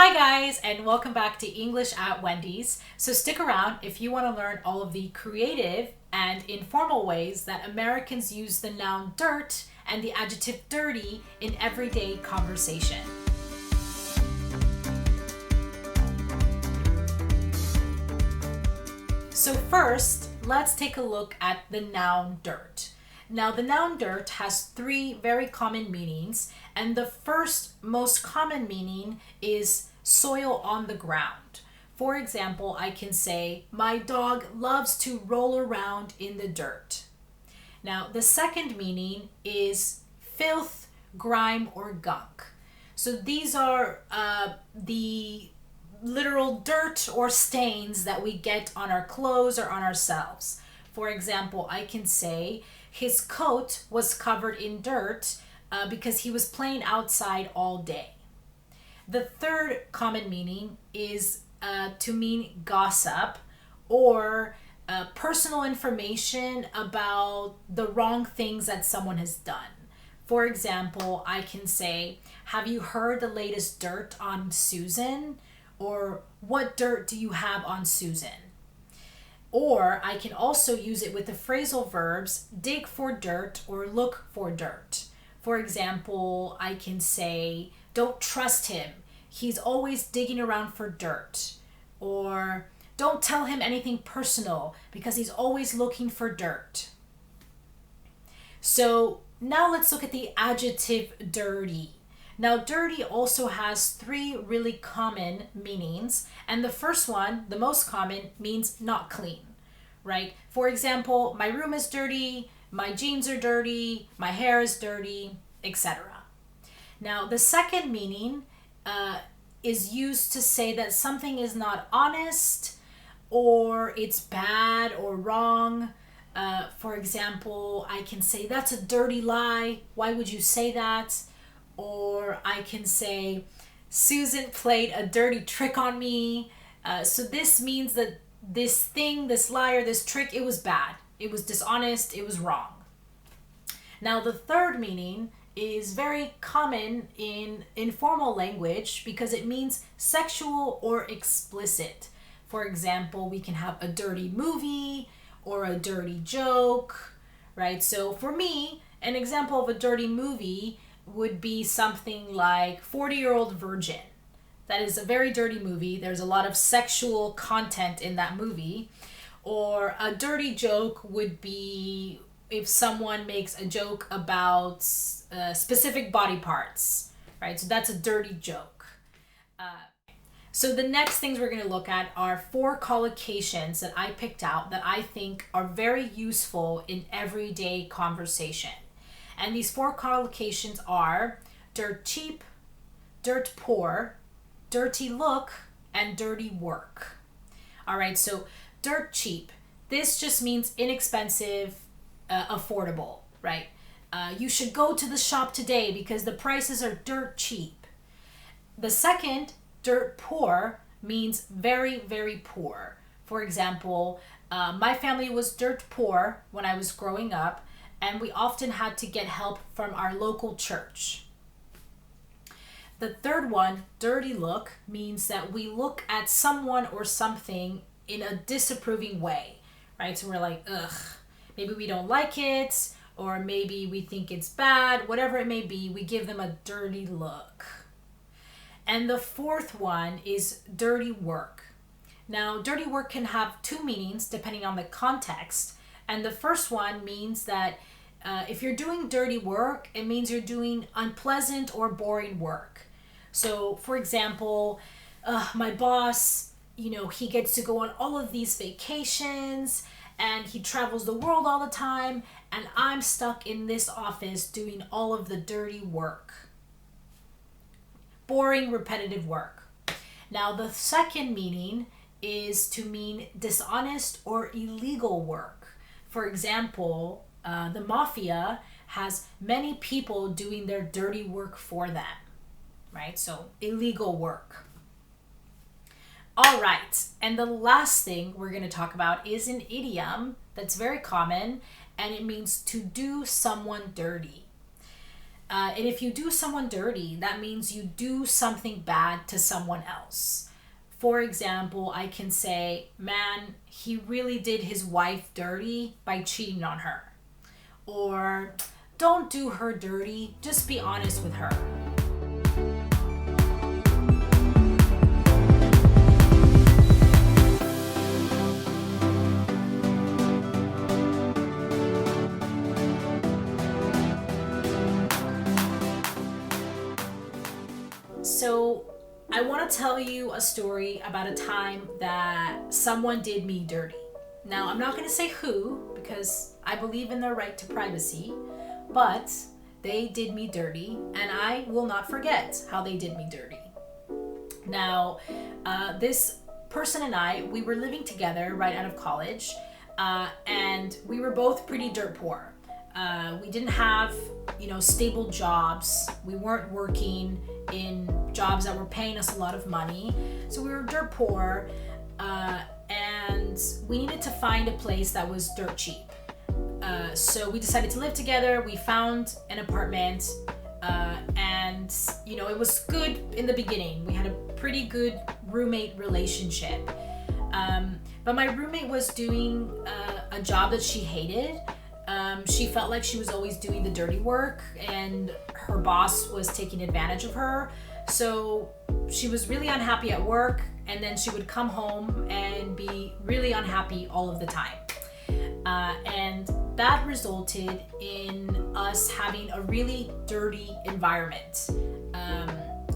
Hi guys, and welcome back to English at Wendy's. So stick around if you want to learn all of the creative and informal ways that Americans use the noun dirt and the adjective dirty in everyday conversation. So first, let's take a look at the noun dirt. Now, the noun dirt has three very common meanings, and the first most common meaning is soil on the ground. For example, I can say, my dog loves to roll around in the dirt. Now, the second meaning is filth, grime, or gunk. So these are the literal dirt or stains that we get on our clothes or on ourselves. For example, I can say, his coat was covered in dirt because he was playing outside all day. The third common meaning is to mean gossip or personal information about the wrong things that someone has done. For example, I can say, have you heard the latest dirt on Susan? Or what dirt do you have on Susan? Or I can also use it with the phrasal verbs dig for dirt or look for dirt. For example, I can say, don't trust him. He's always digging around for dirt. Or don't tell him anything personal because he's always looking for dirt. So now let's look at the adjective dirty. Now, dirty also has three really common meanings, and the first one, the most common, means not clean, right? For example, my room is dirty, my jeans are dirty, my hair is dirty, etc. Now, the second meaning is used to say that something is not honest, or it's bad or wrong. For example, I can say, that's a dirty lie. Why would you say that? Or I can say, Susan played a dirty trick on me. So this means that this thing, this lie or this trick, it was bad. It was dishonest. It was wrong. Now, the third meaning is very common in informal language because it means sexual or explicit. For example, we can have a dirty movie or a dirty joke, right? So for me, an example of a dirty movie would be something like 40-Year-Old Virgin. That is a very dirty movie. There's a lot of sexual content in that movie. Or a dirty joke would be if someone makes a joke about specific body parts, right? So that's a dirty joke. So the next things we're going to look at are four collocations that I picked out that I think are very useful in everyday conversation. And these four collocations are dirt cheap, dirt poor, dirty look, and dirty work. All right, so dirt cheap. This just means inexpensive, affordable, right? You should go to the shop today because the prices are dirt cheap. The second, dirt poor, means very, very poor. For example, my family was dirt poor when I was growing up, and we often had to get help from our local church. The third one, dirty look, means that we look at someone or something in a disapproving way, right? So we're like, ugh, maybe we don't like it, or maybe we think it's bad, whatever it may be, we give them a dirty look. And the fourth one is dirty work. Now, dirty work can have two meanings depending on the context. And the first one means that if you're doing dirty work, it means you're doing unpleasant or boring work. So, for example, my boss, he gets to go on all of these vacations and he travels the world all the time, and I'm stuck in this office doing all of the dirty work. Boring, repetitive work. Now, the second meaning is to mean dishonest or illegal work. For example, the mafia has many people doing their dirty work for them, right? So illegal work. All right, and the last thing we're going to talk about is an idiom that's very common, and it means to do someone dirty. And if you do someone dirty, that means you do something bad to someone else. For example, I can say, man, he really did his wife dirty by cheating on her. Or, don't do her dirty, just be honest with her. So I want to tell you a story about a time that someone did me dirty. Now, I'm not going to say who because I believe in their right to privacy, but they did me dirty and I will not forget how they did me dirty. Now, this person and I, we were living together right out of college, and we were both pretty dirt poor. We didn't have, stable jobs. We weren't working in jobs that were paying us a lot of money. So we were dirt poor, and we needed to find a place that was dirt cheap. So we decided to live together. We found an apartment, and it was good in the beginning. We had a pretty good roommate relationship. But my roommate was doing a job that she hated. She felt like she was always doing the dirty work and her boss was taking advantage of her. So she was really unhappy at work, and then she would come home and be really unhappy all of the time. And that resulted in us having a really dirty environment.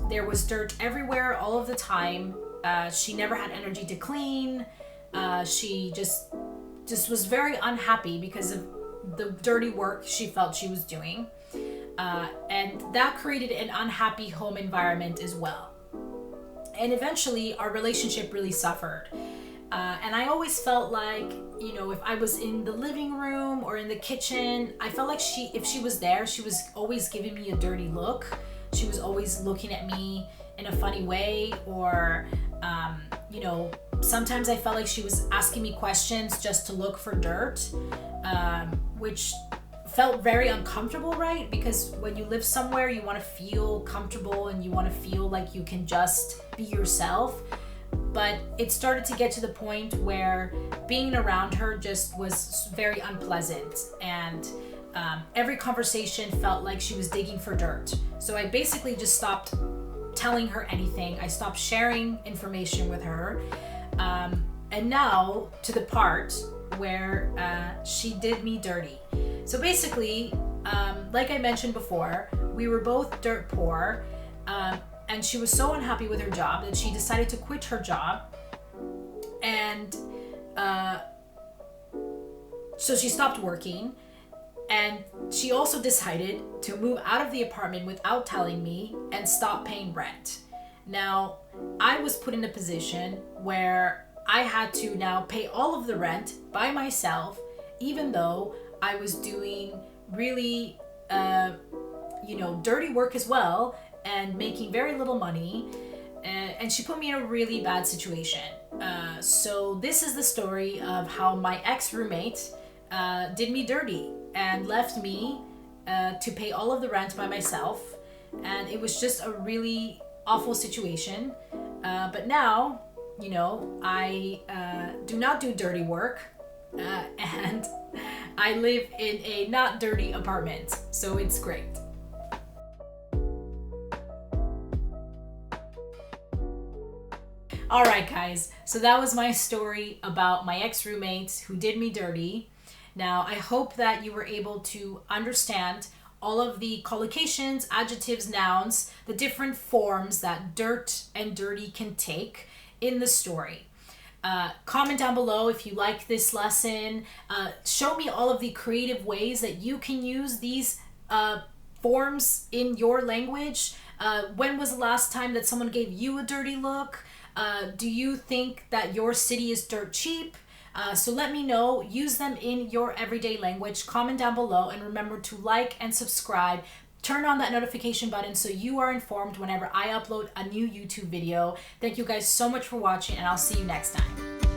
There was dirt everywhere all of the time. She never had energy to clean. She just was very unhappy because of the dirty work she felt she was doing. And that created an unhappy home environment as well. And eventually our relationship really suffered. And I always felt like, if I was in the living room or in the kitchen, I felt like if she was there, she was always giving me a dirty look. She was always looking at me in a funny way, or, sometimes I felt like she was asking me questions just to look for dirt, which felt very uncomfortable, right? Because when you live somewhere, you want to feel comfortable and you want to feel like you can just be yourself. But it started to get to the point where being around her just was very unpleasant, and every conversation felt like she was digging for dirt. So I basically just stopped telling her anything. I stopped sharing information with her. And now to the part where she did me dirty. So basically, like I mentioned before, we were both dirt poor, and she was so unhappy with her job that she decided to quit her job. And so she stopped working, and she also decided to move out of the apartment without telling me and stop paying rent. Now, I was put in a position where I had to now pay all of the rent by myself, even though I was doing really, dirty work as well and making very little money. And she put me in a really bad situation. So this is the story of how my ex-roommate did me dirty and left me to pay all of the rent by myself. And it was just a really awful situation. But now, I do not do dirty work, and I live in a not dirty apartment, so it's great. All right, guys, so that was my story about my ex-roommate who did me dirty. Now, I hope that you were able to understand all of the collocations, adjectives, nouns, the different forms that dirt and dirty can take in the story. Comment down below if you like this lesson. Show me all of the creative ways that you can use these forms in your language. When was the last time that someone gave you a dirty look? Do you think that your city is dirt cheap? So let me know. Use them in your everyday language. Comment down below, and remember to like and subscribe. Turn on that notification button so you are informed whenever I upload a new YouTube video. Thank you guys so much for watching, and I'll see you next time.